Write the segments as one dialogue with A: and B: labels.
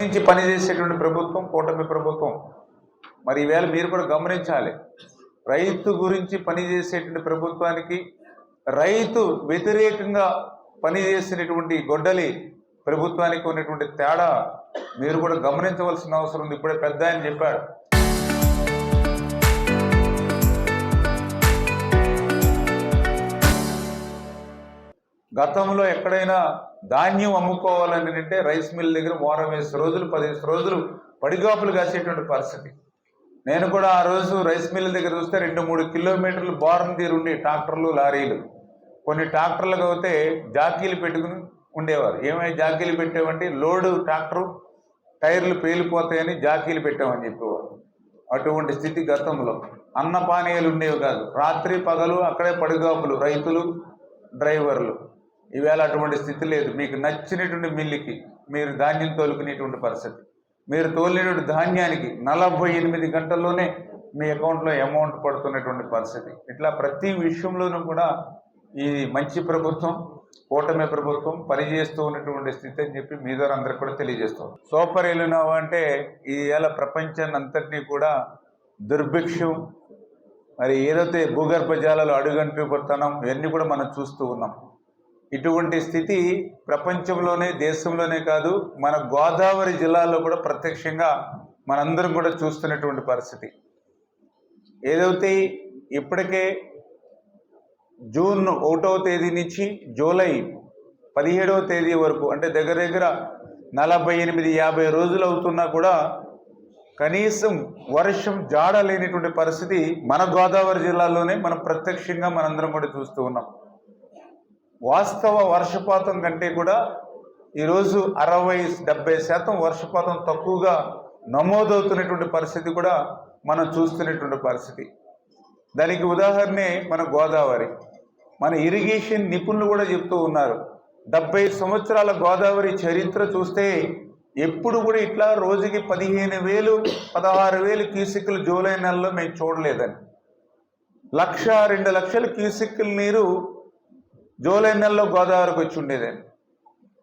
A: నుంచి పనిచేసేటువంటి ప్రభుత్వం కూటమి ప్రభుత్వం. మరి ఈవేళ మీరు కూడా గమనించాలి, రైతు గురించి పనిచేసేటువంటి ప్రభుత్వానికి రైతు వ్యతిరేకంగా పనిచేసినటువంటి గొడ్డలి ప్రభుత్వానికి ఉన్నటువంటి తేడా మీరు కూడా గమనించవలసిన అవసరం ఉంది. ఇప్పుడే పెద్ద ఆయన చెప్పాడు, గతంలో ఎక్కడైనా ధాన్యం అమ్ముకోవాలని అంటే రైస్ మిల్ దగ్గర వారం 20 రోజులు 10 రోజులు పడిగాపులు కాసేటువంటి పరిస్థితి. నేను కూడా ఆ రోజు రైస్ మిల్ దగ్గర చూస్తే 2-3 కిలోమీటర్లు బారం తీరుండి ట్రాక్టర్లు లారీలు, కొన్ని ట్రాక్టర్లకు అయితే జాకీలు పెట్టుకుని ఉండేవారు. ఏమైనా జాకీలు పెట్టామంటే లోడు ట్రాక్టరు టైర్లు పేలిపోతాయని జాకీలు పెట్టామని చెప్పేవారు. అటువంటి స్థితి గతంలో. అన్నపానీయాలు ఉండేవి కాదు, రాత్రి పగలు అక్కడే పడిగాపులు రైతులు డ్రైవర్లు. ఈవేళ అటువంటి స్థితి లేదు. మీకు నచ్చినటువంటి మిల్లుకి మీరు ధాన్యం తోలుకునేటువంటి పరిస్థితి. మీరు తోలినటువంటి ధాన్యానికి 48 గంటల్లోనే మీ అకౌంట్లో అమౌంట్ పడుతున్నటువంటి పరిస్థితి. ఇట్లా ప్రతి విషయంలోనూ కూడా ఈ మంచి ప్రభుత్వం, కూటమి ప్రభుత్వం పనిచేస్తూ ఉన్నటువంటి స్థితి అని చెప్పి మీ ద్వారా అందరికి కూడా తెలియజేస్తాం. సూపర్ ఎలినోవా అంటే ఈ ఏళ్ళ ప్రపంచాన్ని అంతటినీ కూడా దుర్భిక్షం, మరి ఏదైతే భూగర్భ జలాలు అడుగంటిపోతున్నాం, ఇవన్నీ కూడా మనం చూస్తూ ఉన్నాం. ఇటువంటి స్థితి ప్రపంచంలోనే దేశంలోనే కాదు, మన గోదావరి జిల్లాలో కూడా ప్రత్యక్షంగా మనందరం కూడా చూస్తున్నటువంటి పరిస్థితి. ఏదైతే ఇప్పటికే జూన్ 1వ తేదీ నుంచి జూలై 17వ తేదీ వరకు, అంటే దగ్గర దగ్గర 48-50 రోజులు అవుతున్నా కూడా కనీసం వర్షం జాడ లేనిటువంటి పరిస్థితి మన గోదావరి జిల్లాలోనే మనం ప్రత్యక్షంగా మనందరం కూడా చూస్తూ ఉన్నాం. వాస్తవ వర్షపాతం కంటే కూడా ఈరోజు 60-70% వర్షపాతం తక్కువగా నమోదవుతున్నటువంటి పరిస్థితి కూడా మనం చూస్తున్నటువంటి పరిస్థితి. దానికి ఉదాహరణే మన గోదావరి. మన ఇరిగేషన్ నిపుణులు కూడా చెప్తూ ఉన్నారు, 70 సంవత్సరాల గోదావరి చరిత్ర చూస్తే ఎప్పుడు కూడా ఇట్లా రోజుకి 15,000-16,000 క్యూసెక్కులు జూలై నెలలో మేము చూడలేదని. 1-2 లక్షల క్యూసెక్కుల నీరు జూలై నెలలో గోదావరికి వచ్చి ఉండేదని.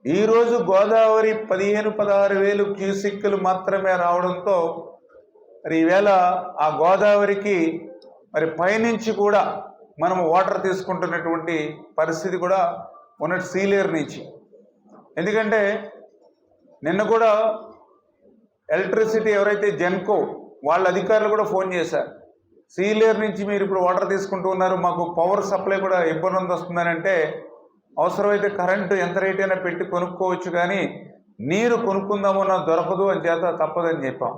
A: ఈరోజు గోదావరి 15-16,000 క్యూసెక్కులు మాత్రమే రావడంతో మరి ఈవేళ ఆ గోదావరికి మరి పైనుంచి కూడా మనం వాటర్ తీసుకుంటున్నటువంటి పరిస్థితి కూడా ఉన్నట్టు సీలేరు నుంచి. ఎందుకంటే నిన్న కూడా ఎలక్ట్రిసిటీ ఎవరైతే జెన్కో వాళ్ళ అధికారులు కూడా ఫోన్ చేశారు, సీలేరు నుంచి మీరు ఇప్పుడు వాటర్ తీసుకుంటూ ఉన్నారు, మాకు పవర్ సప్లై కూడా ఇబ్బంది వస్తుందని. అంటే అవసరమైతే కరెంటు ఎంత రేట్ అయినా పెట్టి కొనుక్కోవచ్చు, కానీ నీరు కొనుక్కుందామన్నా దొరకదు అని చేత తప్పదని చెప్పాం.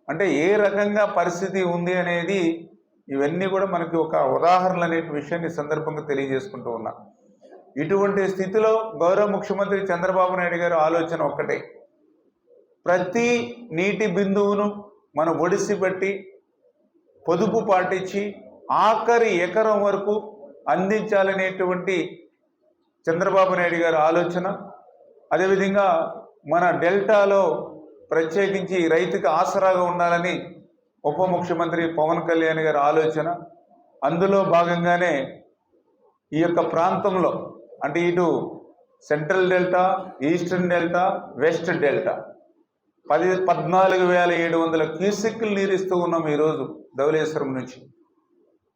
A: అంటే ఏ రకంగా పరిస్థితి ఉంది అనేది ఇవన్నీ కూడా మనకి ఒక ఉదాహరణలు అనే విషయాన్ని సందర్భంగా తెలియజేసుకుంటూ ఉన్నా. ఇటువంటి స్థితిలో గౌరవ ముఖ్యమంత్రి చంద్రబాబు నాయుడు గారు ఆలోచన ఒక్కటే, ప్రతి నీటి బిందువును మనం ఒడిసి పెట్టి పొదుపు పాటించి ఆఖరి ఎకరం వరకు అందించాలనేటువంటి చంద్రబాబు నాయుడు గారి ఆలోచన. అదేవిధంగా మన డెల్టాలో ప్రత్యేకించి రైతుకి ఆసరాగా ఉండాలని ఉప ముఖ్యమంత్రి పవన్ కళ్యాణ్ గారి ఆలోచన. అందులో భాగంగానే ఈ యొక్క ప్రాంతంలో అంటే ఇటు central delta, eastern delta, west delta 14,700 క్యూసెక్కులు నీరిస్తూ ఉన్నాం ఈరోజు ధవళేశ్వరం నుంచి.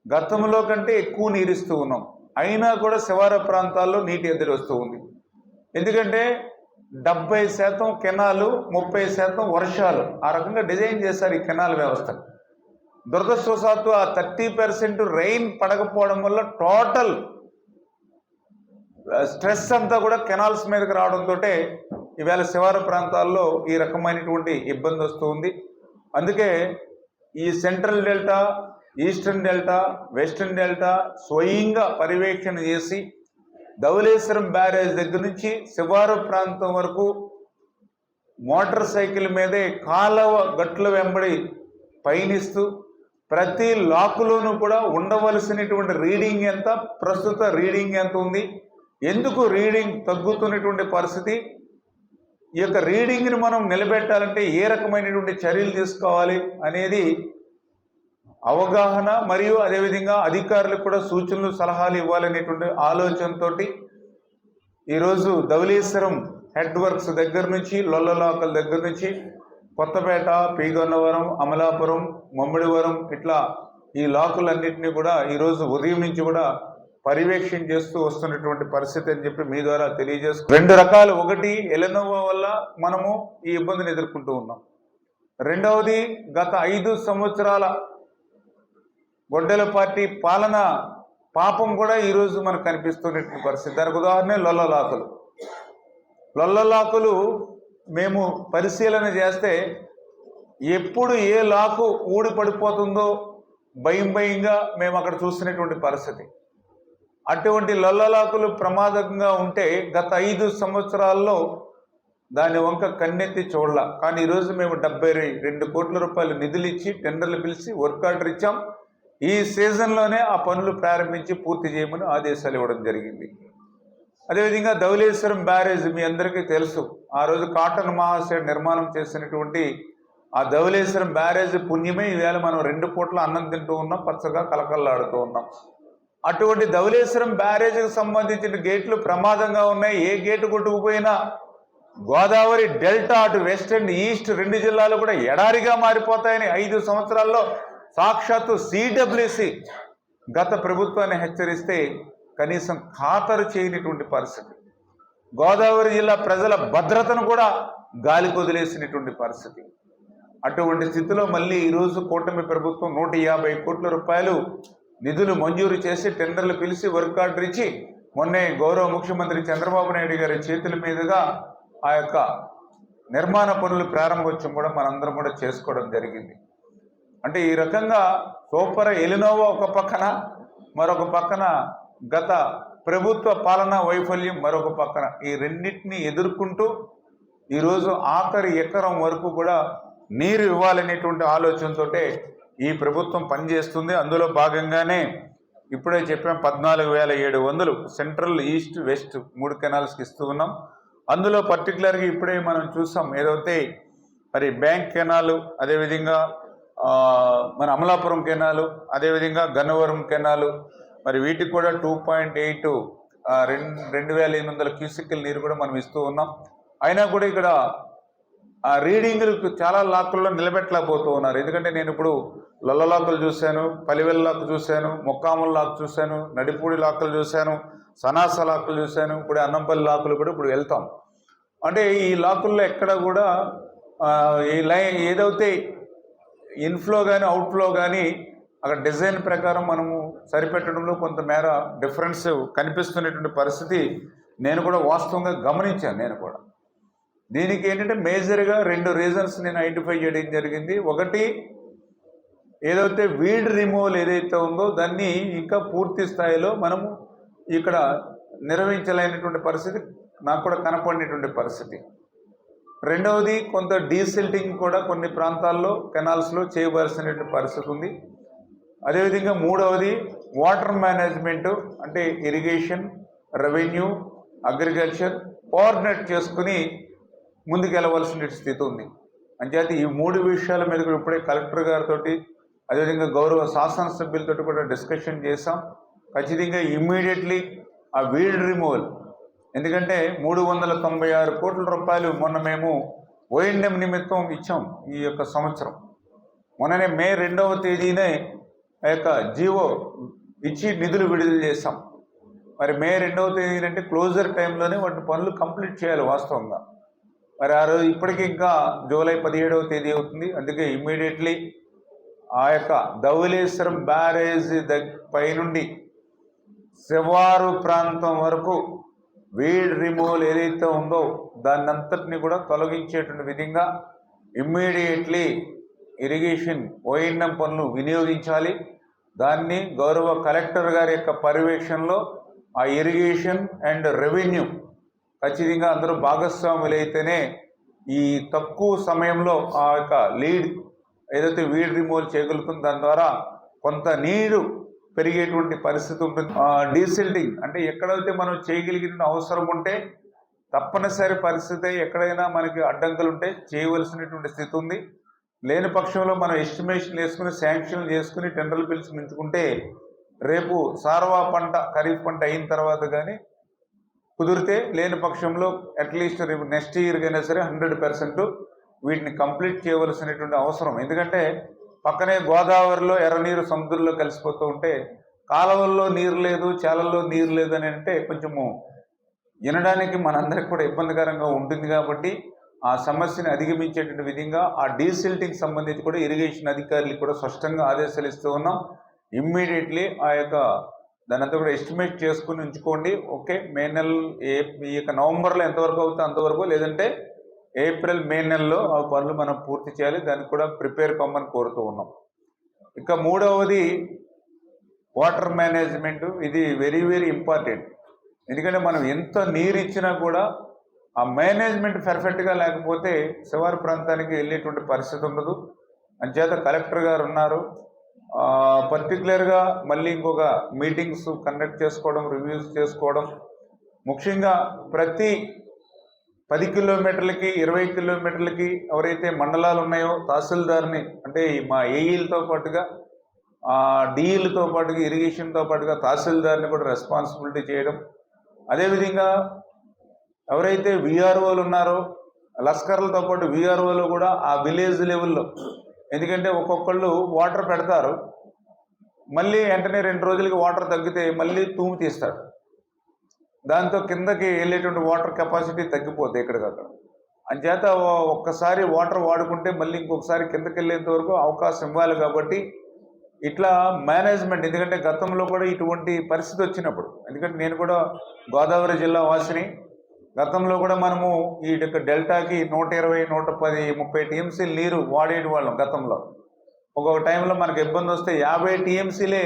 A: గతంలో కంటే ఎక్కువ నీరిస్తూ ఉన్నాం. అయినా కూడా శివార ప్రాంతాల్లో నీటి ఎద్దడి వస్తూ ఉంది. ఎందుకంటే 70% కెనాలు, 30% వర్షాలు, ఆ రకంగా డిజైన్ చేశారు ఈ కెనాల్ వ్యవస్థ. దురదృష్టవశాత్తు ఆ 30% రెయిన్ పడకపోవడం వల్ల టోటల్ స్ట్రెస్ అంతా కూడా కెనాల్స్ మీదకి రావడంతో ఈవేళ శివార ప్రాంతాల్లో ఈ రకమైనటువంటి ఇబ్బంది వస్తూ ఉంది. అందుకే ఈ central delta, eastern delta, western delta స్వయంగా పర్యవేక్షణ చేసి ధవళేశ్వరం బ్యారేజ్ దగ్గర నుంచి శివారు ప్రాంతం వరకు మోటార్ సైకిల్ మీదే కాలవ గట్ల వెంబడి పయనిస్తూ ప్రతి లాకులోనూ కూడా ఉండవలసినటువంటి రీడింగ్ ఎంత, ప్రస్తుత రీడింగ్ ఎంత ఉంది, ఎందుకు రీడింగ్ తగ్గుతున్నటువంటి పరిస్థితి, ఈ యొక్క రీడింగ్ని మనం నిలబెట్టాలంటే ఏ రకమైనటువంటి చర్యలు తీసుకోవాలి అనేది అవగాహన, మరియు అదేవిధంగా అధికారులకు కూడా సూచనలు సలహాలు ఇవ్వాలనేటువంటి ఆలోచనతోటి ఈరోజు ధవళేశ్వరం హెడ్ వర్క్స్ దగ్గర నుంచి లొల్లలాకల దగ్గర నుంచి కొత్తపేట, పీగన్నవరం, అమలాపురం, మమ్మిడివరం ఇట్లా ఈ లాకులన్నింటినీ కూడా ఈరోజు ఉదయం నుంచి కూడా పర్యవేక్షణ చేస్తూ వస్తున్నటువంటి పరిస్థితి అని చెప్పి మీ ద్వారా తెలియజేస్తూ, రెండు రకాలు. ఒకటి, ఎలనోవా వల్ల మనము ఈ ఇబ్బందిని ఎదుర్కొంటూ ఉన్నాం. రెండవది, గత 5 సంవత్సరాల గొడ్డెల పార్టీ పాలన పాపం కూడా ఈరోజు మనకు కనిపిస్తున్నటువంటి పరిస్థితి. దానికి ఉదాహరణ లొల్లలాకులు. లొల్లలాకులు మేము పరిశీలన చేస్తే ఎప్పుడు ఏ లాకు ఊడి పడిపోతుందో భయంగా మేము అక్కడ చూస్తున్నటువంటి పరిస్థితి. అటువంటి లొల్లలాకులు ప్రమాదంగా ఉంటే గత 5 సంవత్సరాల్లో దాని వంక కన్నెత్తి చూడాల. కానీ ఈరోజు మేము 72 కోట్ల రూపాయలు నిధులు ఇచ్చి టెండర్లు పిలిచి వర్క్ ఆర్డర్ ఇచ్చాం. ఈ సీజన్లోనే ఆ పనులు ప్రారంభించి పూర్తి చేయమని ఆదేశాలు ఇవ్వడం జరిగింది. అదేవిధంగా ధవళేశ్వరం బ్యారేజ్ మీ అందరికీ తెలుసు. ఆ రోజు కాటన్ మహాశయ నిర్మాణం చేసినటువంటి ఆ ధవళేశ్వరం బ్యారేజ్ పుణ్యమే ఈవేళ మనం 2 పూట్ల అన్నం తింటూ ఉన్నాం, పచ్చగా కలకల్లాడుతూ ఉన్నాం. అటువంటి ధవళేశ్వరం బ్యారేజ్కి సంబంధించిన గేట్లు ప్రమాదంగా ఉన్నాయి. ఏ గేటు కొట్టుకుపోయినా గోదావరి డెల్టా అటు వెస్ట్ అండ్ ఈస్ట్ 2 జిల్లాలు కూడా ఎడారిగా మారిపోతాయని 5 సంవత్సరాల్లో సాక్షాత్తు సిడబ్ల్యూసి గత ప్రభుత్వాన్ని హెచ్చరిస్తే కనీసం ఖాతరు చేయనటువంటి పరిస్థితి. గోదావరి జిల్లా ప్రజల భద్రతను కూడా గాలి కొదిలేసినటువంటి పరిస్థితి. అటువంటి స్థితిలో మళ్ళీ ఈరోజు కూటమి ప్రభుత్వం 150 కోట్ల రూపాయలు నిధులు మంజూరు చేసి టెండర్లు పిలిచి వర్క్ ఆర్డర్ ఇచ్చి మొన్నే గౌరవ ముఖ్యమంత్రి చంద్రబాబు నాయుడు గారి చేతుల మీదుగా ఆ యొక్క నిర్మాణ పనులు ప్రారంభోత్సవం కూడా మనందరం కూడా చేసుకోవడం జరిగింది. అంటే ఈ రకంగా సూపర్ ఎలినోవా ఒక పక్కన, మరొక పక్కన గత ప్రభుత్వ పాలనా వైఫల్యం మరొక పక్కన, ఈ రెండింటినీ ఎదుర్కొంటూ ఈరోజు ఆఖరి ఎకరం వరకు కూడా నీరు ఇవ్వాలనేటువంటి ఆలోచనతో ఈ ప్రభుత్వం పనిచేస్తుంది. అందులో భాగంగానే ఇప్పుడే చెప్పాం 14,700 సెంట్రల్, ఈస్ట్, వెస్ట్ 3 కెనాల్స్కి ఇస్తూ ఉన్నాం. అందులో పర్టికులర్గా ఇప్పుడే మనం చూసాం ఏదైతే మరి బ్యాంక్ కెనాలు, అదేవిధంగా మన అమలాపురం కెనాలు, అదేవిధంగా గన్నవరం కెనాలు, మరి వీటికి కూడా 2.8 2,800 క్యూసెక్కుల నీరు కూడా మనం ఇస్తూ ఉన్నాం. అయినా కూడా ఇక్కడ ఆ రీడింగ్లకు చాలా లాకుల్లో నిలబెట్టలేకపోతూ ఉన్నారు. ఎందుకంటే నేను ఇప్పుడు లొల్ల లాకులు చూశాను, పలివెల్ లాక్ చూశాను, మొక్కాముల లాక్ చూశాను, నడిపూడి లాకులు చూశాను, సనాస లాకులు చూశాను, ఇప్పుడు అన్నంపల్లి లాకులు కూడా ఇప్పుడు వెళ్తాం. అంటే ఈ లాకుల్లో ఎక్కడ కూడా ఈ లైన్ ఏదైతే ఇన్ఫ్లో కానీ అవుట్ఫ్లో కానీ అక్కడ డిజైన్ ప్రకారం మనము సరిపెట్టడంలో కొంతమేర డిఫరెన్స్ కనిపిస్తున్నటువంటి పరిస్థితి నేను కూడా వాస్తవంగా గమనించాను. నేను కూడా దీనికి ఏంటంటే మేజర్గా 2 రీజన్స్ నేను ఐడెంటిఫై చేయడం జరిగింది. ఒకటి, ఏదైతే వీడ్ రిమూవల్ ఏదైతే ఉందో దాన్ని ఇంకా పూర్తి స్థాయిలో మనము ఇక్కడ నిర్వహించలేనటువంటి పరిస్థితి నాకు కూడా కనపడినటువంటి పరిస్థితి. రెండవది, కొంత డీసిల్టింగ్ కూడా కొన్ని ప్రాంతాల్లో కెనాల్స్లో చేయవలసినటువంటి పరిస్థితి ఉంది. అదేవిధంగా మూడవది, వాటర్ మేనేజ్మెంటు, అంటే ఇరిగేషన్, రెవెన్యూ, అగ్రికల్చర్ కోఆర్డినేట్ చేసుకుని ముందుకెళ్ళవలసిన స్థితి ఉంది. అంచేత ఈ 3 విషయాల మీద కూడా ఇప్పుడే కలెక్టర్ గారితో, అదేవిధంగా గౌరవ శాసనసభ్యులతో కూడా డిస్కషన్ చేశాం. ఖచ్చితంగా ఇమ్మీడియట్లీ ఆ వీడ్ రిమూవల్, ఎందుకంటే 396 కోట్ల రూపాయలు మొన్న మేము ఓఎండ్ఎం నిమిత్తం ఇచ్చాం. ఈ యొక్క సంవత్సరం మొన్ననే మే 2వ తేదీనే ఆ యొక్క జీవో ఇచ్చి నిధులు విడుదల చేశాం. మరి మే 2వ తేదీ అంటే క్లోజర్ టైంలోనే వాటి పనులు కంప్లీట్ చేయాలి వాస్తవంగా. మరి ఆ రోజు ఇప్పటికీ ఇంకా జూలై 17వ తేదీ అవుతుంది. అందుకే ఇమ్మీడియట్లీ ఆ యొక్క ధవళేశ్వరం బ్యారేజ్ పైనుండి శివారు ప్రాంతం వరకు వీడ్ రిమూవల్ ఏదైతే ఉందో దాన్ని అంతటిని కూడా తొలగించేటువంటి విధంగా ఇమ్మీడియట్లీ ఇరిగేషన్ ఓఎండ్ఎం పనులు వినియోగించాలి. దాన్ని గౌరవ కలెక్టర్ గారి యొక్క పర్యవేక్షణలో ఆ ఇరిగేషన్ అండ్ రెవెన్యూ ఖచ్చితంగా అందరూ భాగస్వాములైతేనే ఈ తక్కువ సమయంలో ఆ యొక్క లీడ్ ఏదైతే వీడ్ రిమూవల్ చేయగలుగుతుందో దాని ద్వారా కొంత నీరు పెరిగేటువంటి పరిస్థితి ఉంటుంది. డీసిల్టింగ్ అంటే ఎక్కడైతే మనం చేయగలిగిన అవసరం ఉంటే తప్పనిసరి పరిస్థితి, ఎక్కడైనా మనకి అడ్డంకులు ఉంటే చేయవలసినటువంటి స్థితి ఉంది. లేని పక్షంలో మనం ఎస్టిమేషన్ వేసుకుని శాంక్షన్లు చేసుకుని టెండర్లు పిలిచి మించుకుంటే రేపు సార్వా పంట, ఖరీఫ్ పంట అయిన తర్వాత కానీ కుదిరితే, లేని పక్షంలో అట్లీస్ట్ నెక్స్ట్ ఇయర్కైనా సరే 100% వీటిని కంప్లీట్ చేయవలసినటువంటి అవసరం. ఎందుకంటే పక్కనే గోదావరిలో ఎర్రనీరు సముద్రంలో కలిసిపోతూ ఉంటే కాలువల్లో నీరు లేదు, చాలల్లో నీరు లేదు అని అంటే కొంచెము వినడానికి మనందరికి కూడా ఇబ్బందికరంగా ఉంటుంది. కాబట్టి ఆ సమస్యని అధిగమించేటువంటి విధంగా ఆ డీసిల్టింగ్ సంబంధించి కూడా ఇరిగేషన్ అధికారులకు కూడా స్పష్టంగా ఆదేశాలు ఇస్తూ ఉన్నాం. ఇమ్మీడియట్లీ ఆ యొక్క దాని అంతా కూడా ఎస్టిమేట్ చేసుకుని ఉంచుకోండి. ఓకే, మే నెల ఈ యొక్క నవంబర్లో ఎంతవరకు అవుతుందో అంతవరకు, లేదంటే ఏప్రిల్ మే నెలలో ఆ పనులు మనం పూర్తి చేయాలి. దానికి కూడా ప్రిపేర్ కమ్మని కోరుతూ ఉన్నాం. ఇక మూడవది వాటర్ మేనేజ్మెంట్. ఇది వెరీ వెరీ ఇంపార్టెంట్. ఎందుకంటే మనం ఎంత నీరు ఇచ్చినా కూడా ఆ మేనేజ్మెంట్ పర్ఫెక్ట్గా లేకపోతే శివారు ప్రాంతానికి వెళ్ళేటువంటి పరిస్థితి ఉండదు. అంచేత కలెక్టర్ గారు ఉన్నారు, పర్టికులర్గా మళ్ళీ ఇంకొక మీటింగ్స్ కండక్ట్ చేసుకోవడం, రివ్యూస్ చేసుకోవడం, ముఖ్యంగా ప్రతి 10 కిలోమీటర్లకి 20 కిలోమీటర్లకి ఎవరైతే మండలాలు ఉన్నాయో తహసీల్దార్ని, అంటే మా ఏఈలతో పాటుగా డిఈలతో పాటుగా ఇరిగేషన్తో పాటుగా తహసీల్దార్ని కూడా రెస్పాన్సిబిలిటీ చేయడం. అదేవిధంగా ఎవరైతే విఆర్ఓలు ఉన్నారో లస్కర్లతో పాటు విఆర్ఓలు కూడా ఆ విలేజ్ లెవెల్లో, ఎందుకంటే ఒక్కొక్కళ్ళు వాటర్ పెడతారు, మళ్ళీ వెంటనే 2 రోజులకి వాటర్ తగ్గితే మళ్ళీ తూము తీస్తాడు. దాంతో కిందకి వెళ్ళేటువంటి వాటర్ కెపాసిటీ తగ్గిపోతుంది ఎక్కడికక్కడ. అంచేత ఒక్కసారి వాటర్ వాడుకుంటే మళ్ళీ ఇంకొకసారి కిందకి వెళ్ళేంత వరకు అవకాశం ఇవ్వాలి. కాబట్టి ఇట్లా మేనేజ్మెంట్, ఎందుకంటే గతంలో కూడా ఇటువంటి పరిస్థితి వచ్చినప్పుడు, ఎందుకంటే నేను కూడా గోదావరి జిల్లా వాసిని, గతంలో కూడా మనము ఈ డెల్టాకి 120, 110, 30 టీఎంసీలు నీరు వాడేటి వాళ్ళం గతంలో. ఒక్కొక్క టైంలో మనకు ఇబ్బంది వస్తే 50 టీఎంసీలే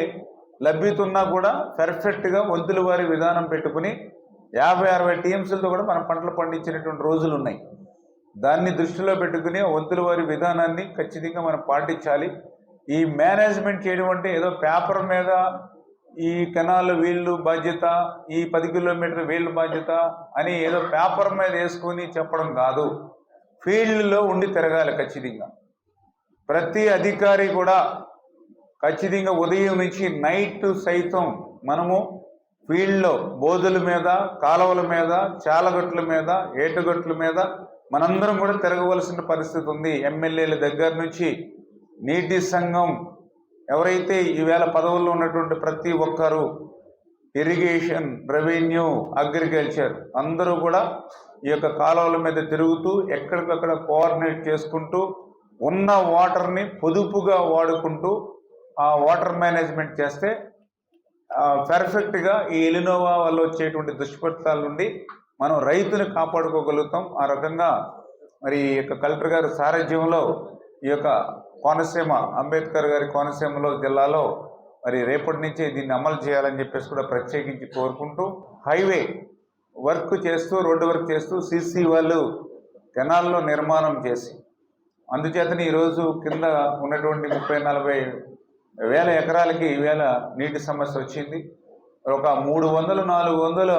A: లభ్యతున్నా కూడా పర్ఫెక్ట్గా వంతుల వారి విధానం పెట్టుకుని 50-60 టీఎంసీలతో కూడా మనం పంటలు పండించినటువంటి రోజులు ఉన్నాయి. దాన్ని దృష్టిలో పెట్టుకుని వంతుల వారి విధానాన్ని ఖచ్చితంగా మనం పాటించాలి. ఈ మేనేజ్మెంట్ చేయడం అంటే ఏదో పేపర్ మీద ఈ కెనాల్ వీళ్ళు బాధ్యత, ఈ 10 కిలోమీటర్లు వీళ్ళు బాధ్యత అని ఏదో పేపర్ మీద వేసుకొని చెప్పడం కాదు. ఫీల్డ్లో ఉండి తిరగాలి ఖచ్చితంగా. ప్రతి అధికారి కూడా ఖచ్చితంగా ఉదయం నుంచి నైట్ సైతం మనము ఫీల్డ్లో బోధుల మీద, కాలువల మీద, చాలగట్ల మీద, ఏటుగట్ల మీద మనందరం కూడా తిరగవలసిన పరిస్థితి ఉంది. ఎమ్మెల్యేల దగ్గర నుంచి నీటి సంఘం ఎవరైతే ఈవేళ పదవుల్లో ఉన్నటువంటి ప్రతి ఒక్కరూ, ఇరిగేషన్, రెవెన్యూ, అగ్రికల్చర్ అందరూ కూడా ఈ యొక్క కాలువల మీద తిరుగుతూ ఎక్కడికక్కడ కోఆర్డినేట్ చేసుకుంటూ ఉన్న వాటర్ని పొదుపుగా వాడుకుంటూ ఆ వాటర్ మేనేజ్మెంట్ చేస్తే పర్ఫెక్ట్గా ఈ ఎలినోవా వల్ల వచ్చేటువంటి దుష్ఫలితాల నుండి మనం రైతుని కాపాడుకోగలుగుతాం. ఆ రకంగా మరి ఈ యొక్క కలెక్టర్ గారి సారథ్యంలో ఈ యొక్క కోనసీమ, అంబేద్కర్ గారి కోనసీమలో జిల్లాలో మరి రేపటి నుంచే దీన్ని అమలు చేయాలని చెప్పేసి కూడా ప్రత్యేకించి కోరుకుంటూ, హైవే వర్క్ చేస్తూ, రోడ్డు వర్క్ చేస్తూ సిసి వాళ్ళు కెనాల్లో నిర్మాణం చేసి, అందుచేతనే ఈరోజు కింద ఉన్నటువంటి 30-40 వేల ఎకరాలకి ఈవేళ నీటి సమస్య వచ్చింది. ఒక 300-400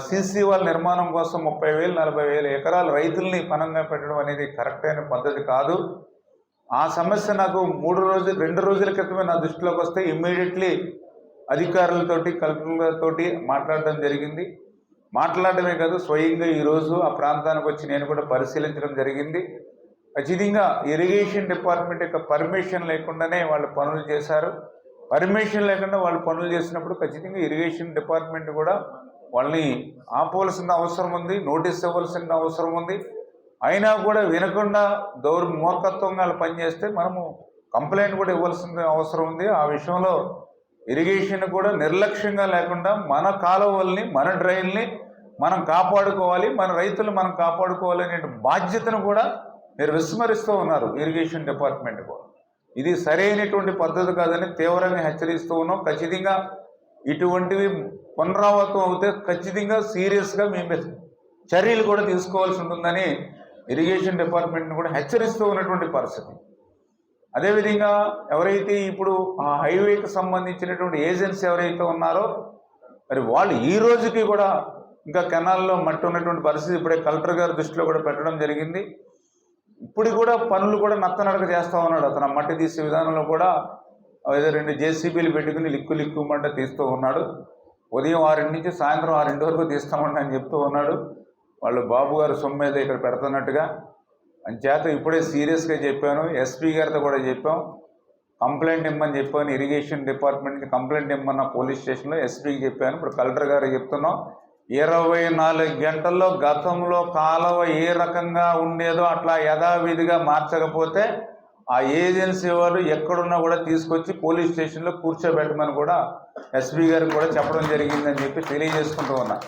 A: సిసి వాళ్ళ నిర్మాణం కోసం 30,000-40,000 ఎకరాలు రైతుల్ని పనంగా పెట్టడం అనేది కరెక్ట్ అయిన పద్ధతి కాదు. ఆ సమస్య నాకు 2 రోజుల క్రితమే నా దృష్టిలోకి వస్తే ఇమ్మీడియట్లీ అధికారులతోటి, కలెక్టర్లతోటి మాట్లాడడం జరిగింది. మాట్లాడమే కాదు, స్వయంగా ఈరోజు ఆ ప్రాంతానికి వచ్చి నేను కూడా పరిశీలించడం జరిగింది. ఖచ్చితంగా ఇరిగేషన్ డిపార్ట్మెంట్ యొక్క పర్మిషన్ లేకుండానే వాళ్ళు పనులు చేశారు. పర్మిషన్ లేకుండా వాళ్ళు పనులు చేసినప్పుడు ఖచ్చితంగా ఇరిగేషన్ డిపార్ట్మెంట్ కూడా వాళ్ళని ఆపవలసిన అవసరం ఉంది, నోటీస్ ఇవ్వాల్సిన అవసరం ఉంది. అయినా కూడా వినకుండా మూర్ఖత్వంగా వాళ్ళు పనిచేస్తే మనము కంప్లైంట్ కూడా ఇవ్వాల్సిన అవసరం ఉంది. ఆ విషయంలో ఇరిగేషన్ కూడా నిర్లక్ష్యంగా లేకుండా మన కాలువల్ని, మన డ్రైన్ని మనం కాపాడుకోవాలి, మన రైతులు మనం కాపాడుకోవాలి అనే బాధ్యతను కూడా మీరు విస్మరిస్తూ ఉన్నారు ఇరిగేషన్ డిపార్ట్మెంట్ కూడా. ఇది సరైనటువంటి పద్ధతి కాదని తీవ్రంగా హెచ్చరిస్తూ ఉన్నాం. ఖచ్చితంగా ఇటువంటివి పునరావృతం అవుతే ఖచ్చితంగా సీరియస్గా మేము చర్యలు కూడా తీసుకోవాల్సి ఉంటుందని ఇరిగేషన్ డిపార్ట్మెంట్ని కూడా హెచ్చరిస్తూ ఉన్నటువంటి పరిస్థితి. అదేవిధంగా ఎవరైతే ఇప్పుడు ఆ హైవేకి సంబంధించినటువంటి ఏజెన్సీ ఎవరైతే ఉన్నారో మరి వాళ్ళు ఈ రోజుకి కూడా ఇంకా కెనాల్లో మట్టి ఉన్నటువంటి పరిస్థితి ఇప్పుడే కలెక్టర్ గారి దృష్టిలో కూడా పెట్టడం జరిగింది. ఇప్పుడు కూడా పనులు కూడా నత్తనడక చేస్తూ ఉన్నాడు. అతను మట్టి తీసే విధానంలో కూడా ఏదో 2 జేసీబీలు పెట్టుకుని లిక్కు మంట తీస్తూ ఉన్నాడు. ఉదయం 6 నుంచి సాయంత్రం 6 వరకు తీస్తామండి అని చెప్తూ ఉన్నాడు. వాళ్ళు బాబు గారు సొమ్ము మీద ఇక్కడ పెడుతున్నట్టుగా. అంచేత ఇప్పుడే సీరియస్గా చెప్పాను, ఎస్పీ గారితో కూడా చెప్పాం, కంప్లైంట్ ఇమ్మని చెప్పాను. ఇరిగేషన్ డిపార్ట్మెంట్కి కంప్లైంట్ ఇమ్మన్న పోలీస్ స్టేషన్లో ఎస్పీకి చెప్పాను. ఇప్పుడు కలెక్టర్ గారికి చెప్తున్నాం, 24 గంటల్లో గతంలో కాలువ ఏ రకంగా ఉండేదో అట్లా యథావిధిగా మార్చకపోతే ఆ ఏజెన్సీ వాళ్ళు ఎక్కడున్నా కూడా తీసుకొచ్చి పోలీస్ స్టేషన్లో కూర్చోబెట్టమని కూడా ఎస్పీ గారికి కూడా చెప్పడం జరిగిందని చెప్పి తెలియజేసుకుంటూ ఉన్నా.